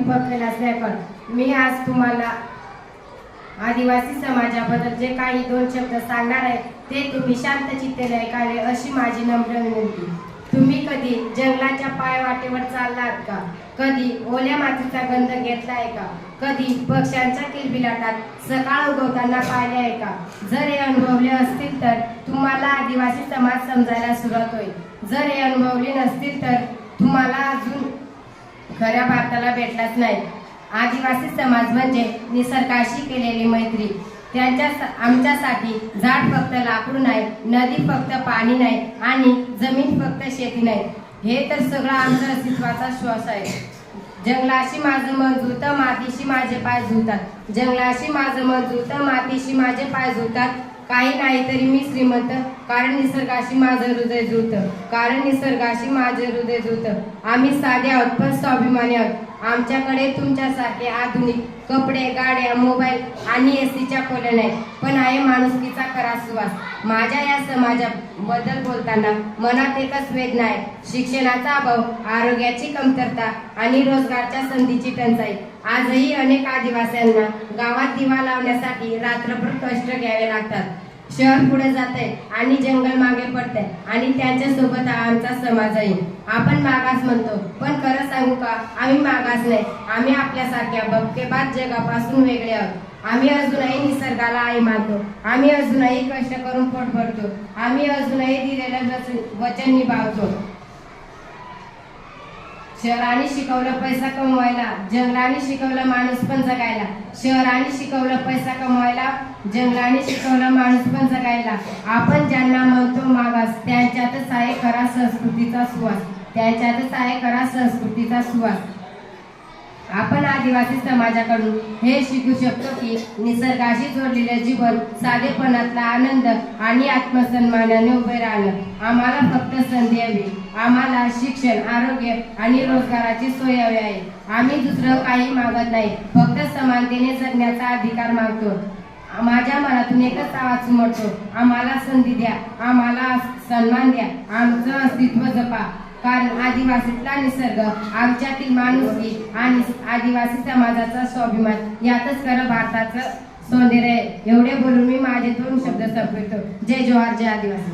दीपक कैलास गायकवाड। मी आज तुम्हाला आदिवासी समाजाबद्दल जे काही 2 शब्द सांगणार आहे ते तुम्ही शांत चित्तेने ऐकावे अशी माझी नम्र विनंती। तुम्ही कधी जंगलाच्या पायवाटेवर चाललात का? कधी ओल्या मातीचा गंध घेतलाय का? कधी पक्ष्यांच्या किलबिलाटात सकाळ उगवताना पाहिले आहे का? जर हे अनुभवले असतील तर तुम्हाला आदिवासी समाज समजायला सुरुवात होईल। जर हे अनुभवले नसतील तर तुम्हाला अजून खऱ्या भारताला भेटलाच नाही। आदिवासी समाज म्हणजे निसर्गाशी केलेली मैत्री। आमच्यासाठी झाड फक्त लाकूड नाही, नदी फक्त पाणी नाही आणि जमीन फक्त शेती नाही, हे तर सगळं आमचा अस्तित्वाचा श्वास आहे। जंगलाशी माझं मन जुळतं, मातीशी माझे पाय जुळतात। जंगलाशी माझं मन जुळतं, मातीशी माझे पाय जुळतात। काही नाही तरी मी श्रीमंत, कारण निसर्गाशी माझं हृदय जुळतं, कारण निसर्गाशी माझे हृदय जुळतं। आम्ही साधे आहोत पण स्वाभिमानी आहोत। आमच्याकडे तुमच्यासारखे आधुनिक कपडे, गाड्या, मोबाईल आणि एसीच्या खोल्या नाही, पण आहे माणुसकीचा खरा सुवास। माझ्या या समाजाबद्दल बोलताना मनात एकच वेदना आहे, शिक्षणाचा अभाव, आरोग्याची कमतरता आणि रोजगारच्या संधीची टंचाई। आजही अनेक आदिवासींना गावात दिवा लावण्यासाठी रात्रभर कष्ट घ्यावे लागतात। शहर पुढे जाते आणि जंगल मागे पडते आणि त्यांच्या सोबत आमचा समाजही। आपण मागास म्हणतो, पण खरं सांगू का, आम्ही मागास नाही। आम्ही आपल्यासारख्या भपकेबाज जगापासून वेगळे आहोत। आम्ही अजूनही निसर्गाला आई मानतो। आम्ही अजूनही कष्ट करून पोट भरतो। आम्ही अजूनही दिलेलं वचन निभावतो। शहराने शिकवलं पैसा कमवायला, जंगलाने शिकवलं माणूस पण जगायला। शहराने शिकवलं पैसा कमवायला, जंगलाने शिकवलं माणूस पण जगायला। आपण ज्यांना म्हणतो मागास, त्यांच्यातच आहे खरा संस्कृतीचा सुवास, त्यांच्यातच आहे खरा संस्कृतीचा सुवास। आपण आदिवासी समाजाकडून हे शिकू शकतो की निसर्गाशी जोडलेले जीवन, साधेपणातला आनंद आणि आत्मसन्मानाने उभे राहणं। आम्हाला फक्त संधी हवी, आम्हाला शिक्षण, आरोग्य आणि रोजगाराची सोय हवी आहे। आम्ही दुसरं काही मागत नाही, फक्त समानतेने जगण्याचा अधिकार मागतो। माझ्या मनातून एकच आवाज उमटतो, आम्हाला संधी द्या, आम्हाला सन्मान द्या, आमचं अस्तित्व जपा। कारण आदिवासीतला निसर्ग, आमच्यातील माणुसकी आणि आदिवासी समाजाचा स्वाभिमान यातच खरं भारताचं सौंदर्य आहे। एवढे बोलून मी माझे 2 शब्द संपवितो। जय जोहार, जय आदिवासी।